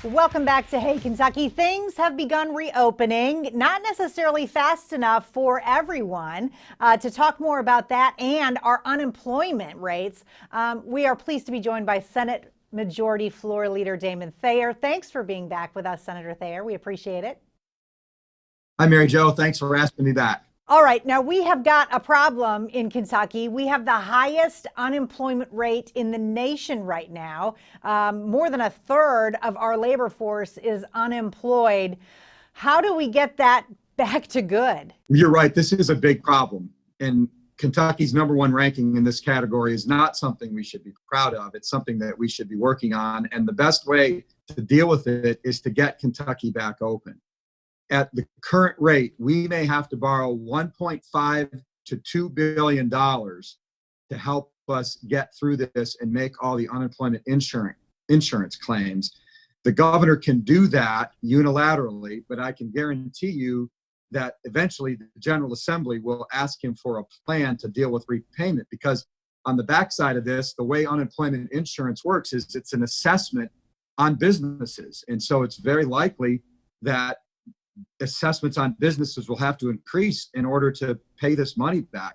Welcome back to Hey Kentucky. Things have begun reopening, not necessarily fast enough for everyone. To talk more about that and our unemployment rates, we are pleased to be joined by Senate Majority Floor Leader Damon Thayer. Thanks for being back with us, Senator Thayer. We appreciate it. Hi, Mary Jo. Thanks for asking me back. All right, now we have got a problem in Kentucky. We have the highest unemployment rate in the nation right now. More than a third of our labor force is unemployed. How do we get that back to good? You're right. This is a big problem. And Kentucky's #1 ranking in this category is not something we should be proud of. It's something that we should be working on. And the best way to deal with it is to get Kentucky back open. At the current rate, we may have to borrow $1.5 to $2 billion to help us get through this and make all the unemployment insurance claims. The governor can do that unilaterally, but I can guarantee you that eventually the General Assembly will ask him for a plan to deal with repayment, because on the backside of this, the way unemployment insurance works is it's an assessment on businesses. And so it's very likely that assessments on businesses will have to increase in order to pay this money back.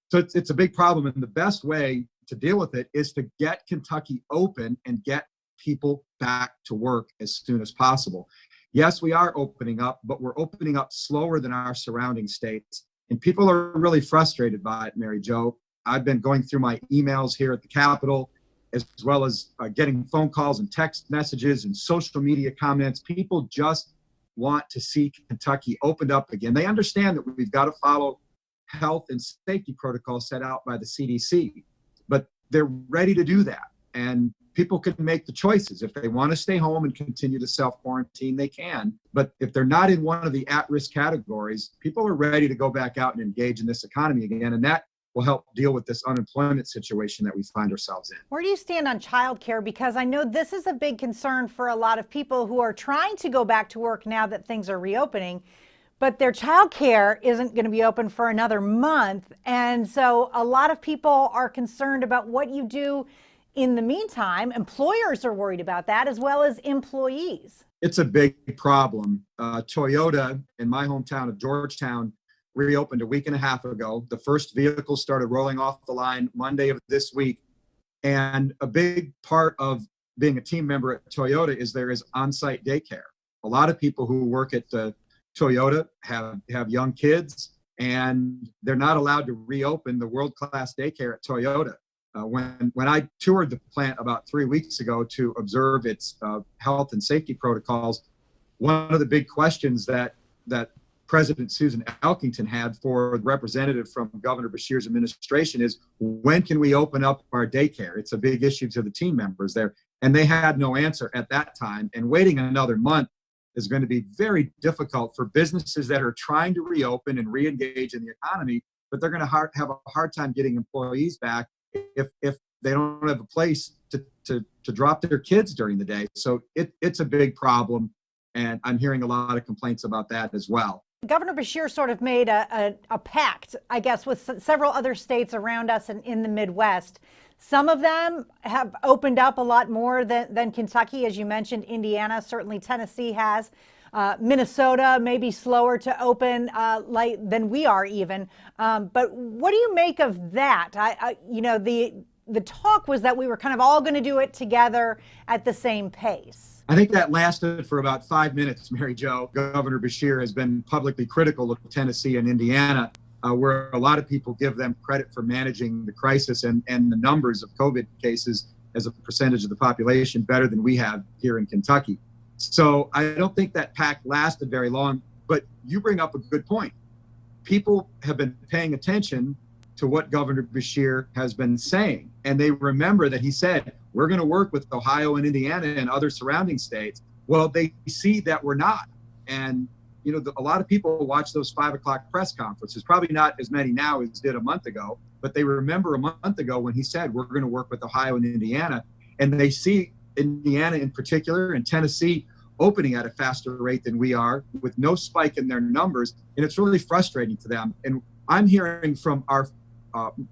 So it's a big problem. And the best way to deal with it is to get Kentucky open and get people back to work as soon as possible. Yes, we are opening up, but we're opening up slower than our surrounding states. And people are really frustrated by it, Mary Jo. I've been going through my emails here at the Capitol, as well as getting phone calls and text messages and social media comments. People just want to see Kentucky opened up again. They understand that we've got to follow health and safety protocols set out by the CDC, but they're ready to do that. And people can make the choices. If they want to stay home and continue to self-quarantine, they can. But if they're not in one of the at-risk categories, people are ready to go back out and engage in this economy again. And that will help deal with this unemployment situation that we find ourselves in. Where do you stand on childcare? Because I know this is a big concern for a lot of people who are trying to go back to work now that things are reopening, but their childcare isn't going to be open for another month. And so a lot of people are concerned about what you do in the meantime. Employers are worried about that, as well as employees. It's a big problem. Toyota in my hometown of Georgetown reopened a week and a half ago. The first vehicles started rolling off the line Monday of this week. And a big part of being a team member at Toyota is there is on-site daycare. A lot of people who work at Toyota have young kids, and they're not allowed to reopen the world-class daycare at Toyota. When I toured the plant about 3 weeks ago to observe its health and safety protocols, one of the big questions that President Susan Elkington had for the representative from Governor Beshear's administration is, when can we open up our daycare? It's a big issue to the team members there. And they had no answer at that time. And waiting another month is going to be very difficult for businesses that are trying to reopen and re-engage in the economy, but they're going to have a hard time getting employees back if they don't have a place to drop their kids during the day. So it's a big problem. And I'm hearing a lot of complaints about that as well. Governor Beshear sort of made a pact, I guess, with several other states around us and in the Midwest. Some of them have opened up a lot more than Kentucky, as you mentioned. Indiana, certainly Tennessee has. Minnesota may be slower to open than we are even. But what do you make of that? The talk was that we were kind of all going to do it together at the same pace. I think that lasted for about 5 minutes, Mary Jo. Governor Beshear has been publicly critical of Tennessee and Indiana, where a lot of people give them credit for managing the crisis and the numbers of COVID cases as a percentage of the population better than we have here in Kentucky. So I don't think that pact lasted very long, but you bring up a good point. People have been paying attention to what Governor Beshear has been saying, and they remember that he said, we're going to work with Ohio and Indiana and other surrounding states. Well, they see that we're not. And, a lot of people watch those 5 o'clock press conferences, probably not as many now as did a month ago, but they remember a month ago when he said, we're going to work with Ohio and Indiana. And they see Indiana in particular and Tennessee opening at a faster rate than we are, with no spike in their numbers. And it's really frustrating to them. And I'm hearing from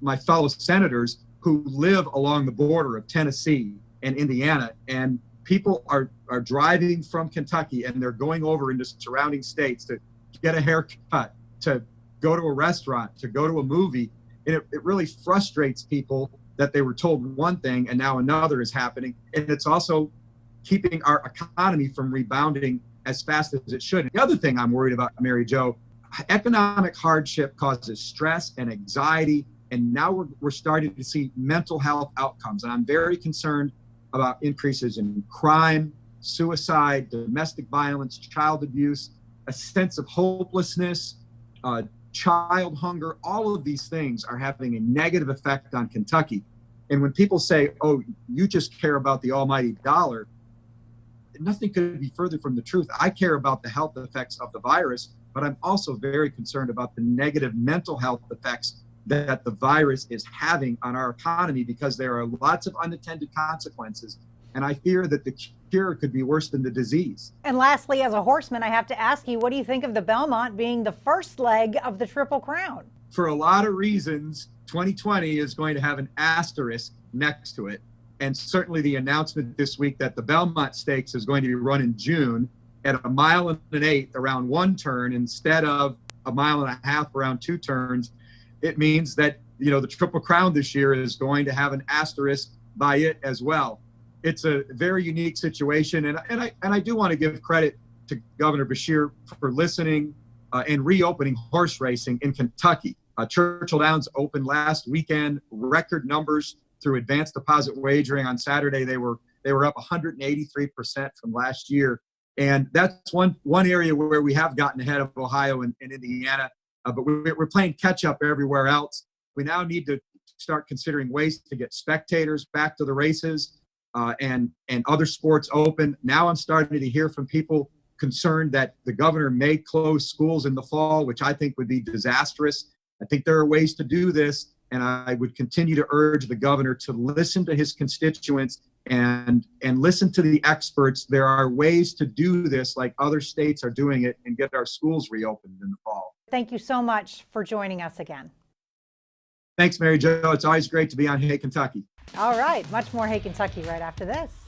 my fellow senators who live along the border of Tennessee and Indiana, and people are driving from Kentucky and they're going over into surrounding states to get a haircut, to go to a restaurant, to go to a movie. And it really frustrates people that they were told one thing and now another is happening. And it's also keeping our economy from rebounding as fast as it should. And the other thing I'm worried about, Mary Jo, economic hardship causes stress and anxiety. And now we're starting to see mental health outcomes. And I'm very concerned about increases in crime, suicide, domestic violence, child abuse, a sense of hopelessness, child hunger. All of these things are having a negative effect on Kentucky. And when people say, oh, you just care about the almighty dollar, nothing could be further from the truth. I care about the health effects of the virus, but I'm also very concerned about the negative mental health effects that the virus is having on our economy, because there are lots of unintended consequences. And I fear that the cure could be worse than the disease. And lastly, as a horseman, I have to ask you, what do you think of the Belmont being the first leg of the Triple Crown? For a lot of reasons, 2020 is going to have an asterisk next to it. And certainly the announcement this week that the Belmont Stakes is going to be run in June at 1.1 miles around one turn instead of 1.5 miles around two turns. It means that, the Triple Crown this year is going to have an asterisk by it as well. It's a very unique situation. And I do want to give credit to Governor Beshear for listening and reopening horse racing in Kentucky. Churchill Downs opened last weekend, record numbers through advanced deposit wagering. On Saturday, they were up 183% from last year. And that's one area where we have gotten ahead of Ohio and Indiana. But we're playing catch up everywhere else. We now need to start considering ways to get spectators back to the races and other sports open. Now I'm starting to hear from people concerned that the governor may close schools in the fall, which I think would be disastrous. I think there are ways to do this, and I would continue to urge the governor to listen to his constituents and listen to the experts. There are ways to do this like other states are doing it and get our schools reopened in the fall. Thank you so much for joining us again. Thanks, Mary Jo. It's always great to be on Hey Kentucky. All right, much more Hey Kentucky right after this.